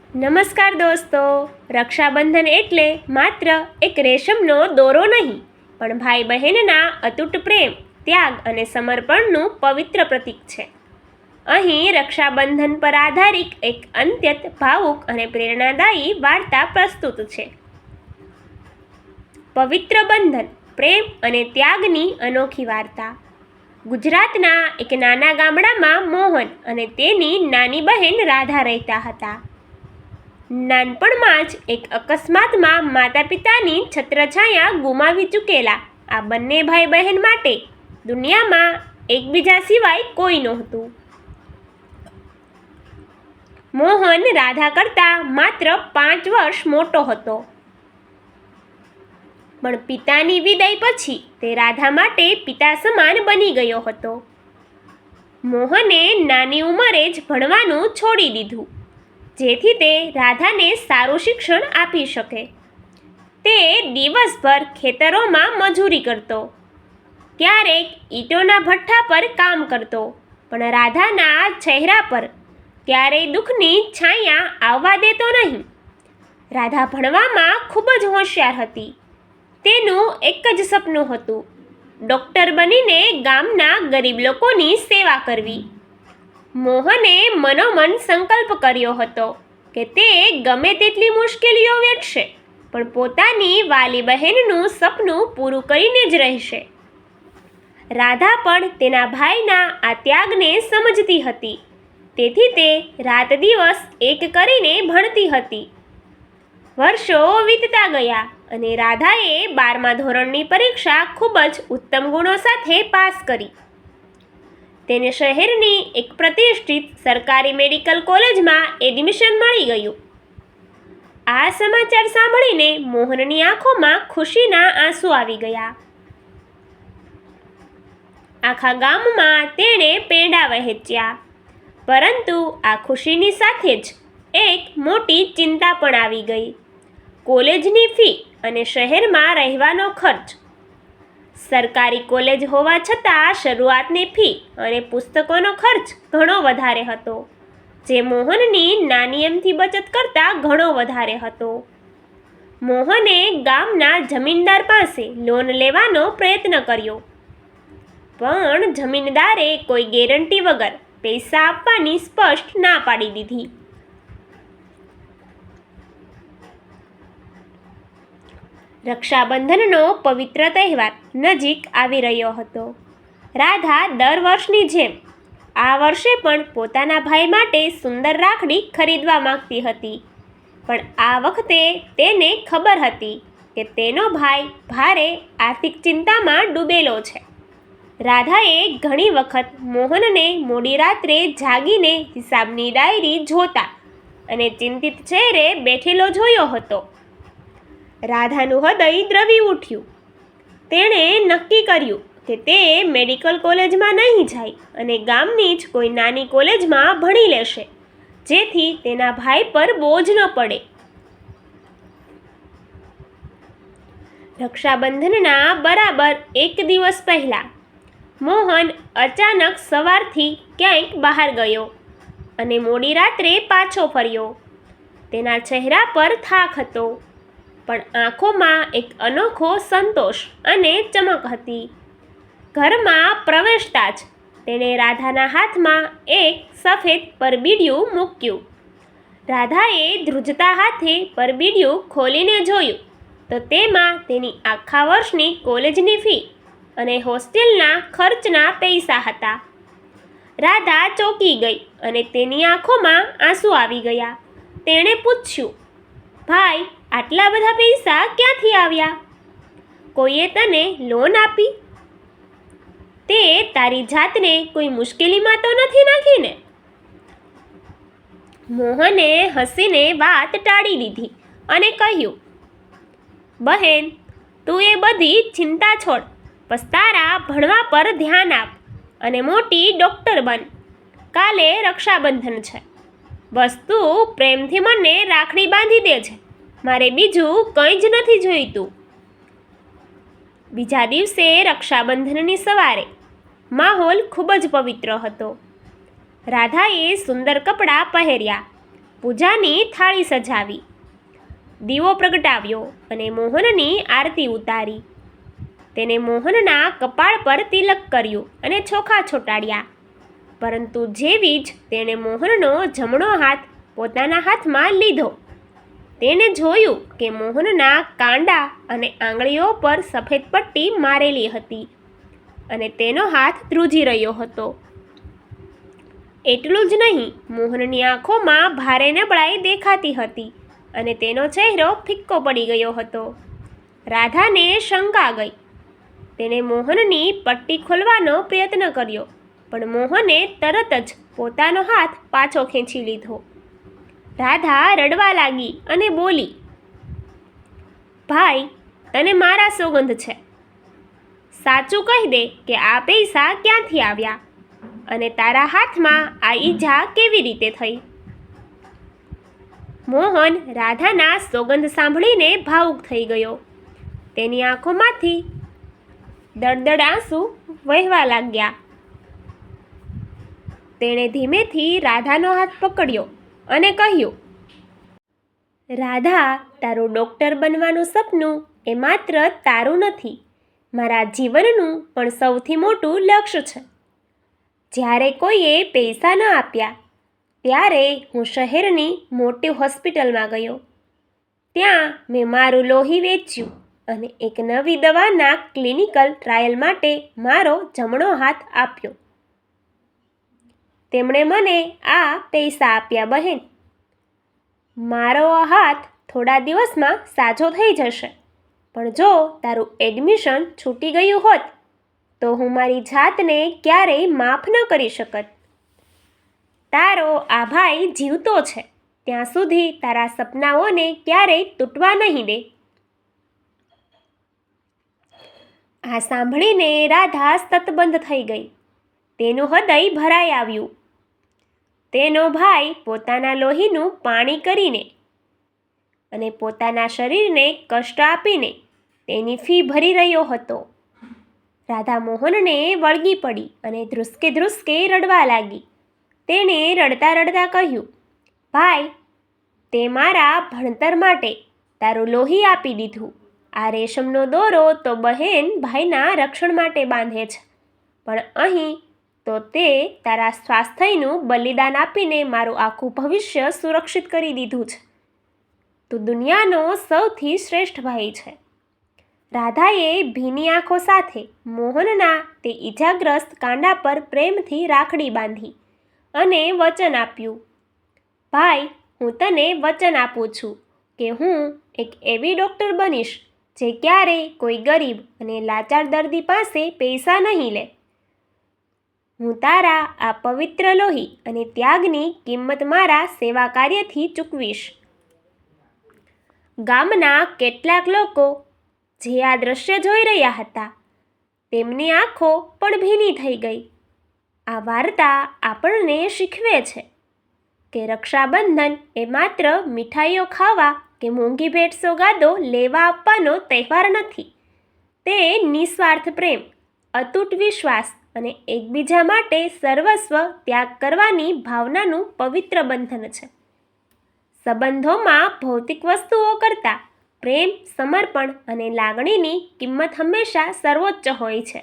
નમસ્કાર દોસ્તો, રક્ષાબંધન એટલે માત્ર એક રેશમનો દોરો નહીં, પણ ભાઈ બહેનના અતૂટ પ્રેમ, ત્યાગ અને સમર્પણનું પવિત્ર પ્રતીક છે. અહીં રક્ષાબંધન પર આધારિત એક અત્યંત ભાવુક અને પ્રેરણાદાયી વાર્તા પ્રસ્તુત છે. પવિત્ર બંધન, પ્રેમ અને ત્યાગની અનોખી વાર્તા. ગુજરાતના એક નાના ગામડામાં મોહન અને તેની નાની બહેન રાધા રહેતા હતા. નાનપણમાં જ એક અકસ્માતમાં માતા પિતાની છત્રછાયા ગુમાવી ચૂકેલા આ બંને ભાઈ બહેન માટે દુનિયામાં એકબીજા સિવાય કોઈ નહોતું. મોહન રાધા કરતાં માત્ર 5 વર્ષ મોટો હતો, પણ પિતાની વિદાય પછી તે રાધા માટે પિતા સમાન બની ગયો હતો. મોહને નાની ઉંમરે જ ભણવાનું છોડી દીધું, જેથી તે રાધાને સારું શિક્ષણ આપી શકે. તે દિવસભર ખેતરોમાં મજૂરી કરતો, ક્યારેક ઈંટોના ભઠ્ઠા પર કામ કરતો, પણ રાધાના ચહેરા પર ક્યારેય દુઃખની છાયા આવવા દેતો નહીં. રાધા ભણવામાં ખૂબ જ હોશિયાર હતી. તેનું એક જ સપનું હતું, ડૉક્ટર બનીને ગામના ગરીબ લોકોની સેવા કરવી. મોહને મનોમન સંકલ્પ કર્યો હતો કે તે ગમે તેટલી મુશ્કેલીઓ વેઠશે, પણ પોતાની વાલી બહેનનું સપનું પૂરું કરીને જ રહેશે. રાધા પણ તેના ભાઈના આ ત્યાગને સમજતી હતી, તેથી તે રાત દિવસ એક કરીને ભણતી હતી. વર્ષો વીતતા ગયા અને રાધાએ 12મા ધોરણની પરીક્ષા ખૂબ જ ઉત્તમ ગુણો સાથે પાસ કરી. તેને શહેરની એક પ્રતિષ્ઠિત સરકારી મેડિકલ કોલેજમાં એડમિશન મળી ગયું. આ સમાચાર સાંભળીને મોહનની આંખોમાં ખુશીના આંસુ આવી ગયા. આખા ગામમાં તેણે પેંડા વહેંચ્યા, પરંતુ આ ખુશીની સાથે જ એક મોટી ચિંતા પણ આવી ગઈ: કોલેજની ફી અને શહેરમાં રહેવાનો ખર્ચ. સરકારી કોલેજ હોવા છતાં શરૂઆતની ફી અને પુસ્તકોનો ખર્ચ ઘણો વધારે હતો, જે મોહનની નાની અમથી બચત કરતાં ઘણો વધારે હતો. મોહને ગામના જમીનદાર પાસે લોન લેવાનો પ્રયત્ન કર્યો, પણ જમીનદારે કોઈ ગેરંટી વગર પૈસા આપવાની સ્પષ્ટ ના પાડી દીધી. રક્ષાબંધનનો પવિત્ર તહેવાર નજીક આવી રહ્યો હતો. રાધા દર વર્ષની જેમ આ વર્ષે પણ પોતાના ભાઈ માટે સુંદર રાખડી ખરીદવા માંગતી હતી, પણ આ વખતે તેને ખબર હતી કે તેનો ભાઈ ભારે આર્થિક ચિંતામાં ડૂબેલો છે. રાધાએ ઘણી વખત મોહનને મોડી રાત્રે જાગીને હિસાબની ડાયરી જોતા અને ચિંતિત ચહેરે બેઠેલો જોયો હતો. રાધાનું હૃદય દ્રવી ઉઠ્યું. તેણે નક્કી કર્યું કે તે મેડિકલ કોલેજમાં નહીં જાય અને ગામની જ કોઈ નાની કોલેજમાં ભણી લેશે, જેથી તેના ભાઈ પર બોજ ન પડે. રક્ષાબંધનના બરાબર એક દિવસ પહેલા મોહન અચાનક સવારથી ક્યાંક બહાર ગયો અને મોડી રાત્રે પાછો ફર્યો. તેના ચહેરા પર થાક હતો, પણ આંખોમાં એક અનોખો સંતોષ અને ચમક હતી. ઘરમાં પ્રવેશતા જ તેણે રાધાના હાથમાં એક સફેદ પરબીડિયું મૂક્યું. રાધાએ ધ્રુજતા હાથે પરબીડિયું ખોલીને જોયું તો તેમાં તેની આખા વર્ષની કોલેજની ફી અને હોસ્ટેલના ખર્ચના પૈસા હતા. રાધા ચોંકી ગઈ અને તેની આંખોમાં આંસુ આવી ગયા. તેણે પૂછ્યું, ભાઈ, આટલા બધા પૈસા ક્યાંથી આવ્યા? કોઈએ તને લોન આપી? તે તારી જાતને કોઈ મુશ્કેલીમાં તો નથી નાખીને? મોહને હસીને વાત ટાળી દીધી અને કહ્યું, બહેન, તું એ બધી ચિંતા છોડ, બસ તારા ભણવા પર ધ્યાન આપ અને મોટી ડૉક્ટર બન. કાલે રક્ષાબંધન છે, બસ તું પ્રેમથી મને રાખડી બાંધી દેજે. મારે બીજું કંઈ જ નથી જોઈતું. બીજા દિવસે રક્ષાબંધનની સવારે માહોલ ખૂબ જ પવિત્ર હતો. રાધાએ સુંદર કપડાં પહેર્યા, પૂજાની થાળી સજાવી, દીવો પ્રગટાવ્યો અને મોહનની આરતી ઉતારી. તેને મોહનના કપાળ પર તિલક કર્યું અને ચોખા છોટાડ્યા. પરંતુ જેવી જ તેણે મોહનનો જમણો હાથ પોતાના હાથમાં લીધો, તેણે જોયું કે મોહનના કાંડા અને આંગળીઓ પર સફેદ પટ્ટી મારેલી હતી અને તેનો હાથ ધ્રુજી રહ્યો હતો. એટલું જ નહીં, મોહનની આંખોમાં ભારે નબળાઈ દેખાતી હતી અને તેનો ચહેરો ફિક્કો પડી ગયો હતો. રાધાને શંકા ગઈ. તેણે મોહનની પટ્ટી ખોલવાનો પ્રયત્ન કર્યો, પણ મોહને તરત જ પોતાનો હાથ પાછો ખેંચી લીધો. રાધા રડવા લાગી અને બોલી, ભાઈ, તને મારા સોગંધ છે. સાચું કહી દે કે આ પૈસા ક્યાંથી આવ્યા અને તારા હાથમાં આ ઈજા કેવી રીતે થઈ? મોહન રાધાના સોગંધ સાંભળીને ભાવુક થઈ ગયો. તેની આંખોમાંથી દળદળ આંસુ વહેવા લાગ્યા. તેણે ધીમેથી રાધાનો હાથ પકડ્યો અને કહ્યું, રાધા, તારું ડૉક્ટર બનવાનું સપનું એ માત્ર તારું નથી, મારા જીવનનું પણ સૌથી મોટું લક્ષ્ય છે. જ્યારે કોઈએ પૈસા ન આપ્યા ત્યારે હું શહેરની મોટી હોસ્પિટલમાં ગયો. ત્યાં મેં મારું લોહી વેચ્યું અને એક નવી દવાના ક્લિનિકલ ટ્રાયલ માટે મારો જમણો હાથ આપ્યો. તેમણે મને આ પૈસા આપ્યા. બહેન, મારો આ હાથ થોડા દિવસમાં સાજો થઈ જશે, પણ જો તારું એડમિશન છૂટી ગયું હોત તો હું મારી જાતને ક્યારેય માફ ન કરી શકત. તારો આ ભાઈ જીવતો છે ત્યાં સુધી તારા સપનાઓને ક્યારેય તૂટવા નહીં દે. આ સાંભળીને રાધા સ્તબ્ધ થઈ ગઈ. તેનું હૃદય ભરાઈ આવ્યું. તેનો ભાઈ પોતાના લોહીનું પાણી કરીને અને પોતાના શરીરને કષ્ટ આપીને તેની ફી ભરી રહ્યો હતો. રાધા મોહનને વળગી પડી અને ધ્રુસકે ધ્રુસકે રડવા લાગી. તેણે રડતા રડતા કહ્યું, ભાઈ, તે મારા ભણતર માટે તારું લોહી આપી દીધું. આ રેશમનો દોરો તો બહેન ભાઈના રક્ષણ માટે બાંધે છે, પણ અહીં તો તે તારા સ્વાસ્થ્યનું બલિદાન આપીને મારું આખું ભવિષ્ય સુરક્ષિત કરી દીધું છે. તું દુનિયાનો સૌથી શ્રેષ્ઠ ભાઈ છે. રાધાએ ભીની આંખો સાથે મોહનના તે ઈજાગ્રસ્ત કાંડા પર પ્રેમથી રાખડી બાંધી અને વચન આપ્યું, ભાઈ, હું તને વચન આપું છું કે હું એક એવી ડૉક્ટર બનીશ જે ક્યારેય કોઈ ગરીબ અને લાચાર દર્દી પાસે પૈસા નહીં લે. હું તારા આ પવિત્ર લોહી અને ત્યાગની કિંમત મારા સેવા કાર્યથી ચૂકવીશ. ગામના કેટલાક લોકો જે આ દ્રશ્ય જોઈ રહ્યા હતા, તેમની આંખો પણ ભીની થઈ ગઈ. આ વાર્તા આપણને શીખવે છે કે રક્ષાબંધન એ માત્ર મીઠાઈઓ ખાવા કે મોંઘી ભેટ સોગાદો લેવા આપવાનો તહેવાર નથી. તે નિસ્વાર્થ પ્રેમ, અતૂટ વિશ્વાસ અને એકબીજા માટે સર્વસ્વ ત્યાગ કરવાની ભાવનાનું પવિત્ર બંધન છે. સંબંધોમાં ભૌતિક વસ્તુઓ કરતાં પ્રેમ, સમર્પણ અને લાગણીની કિંમત હંમેશા સર્વોચ્ચ હોય છે.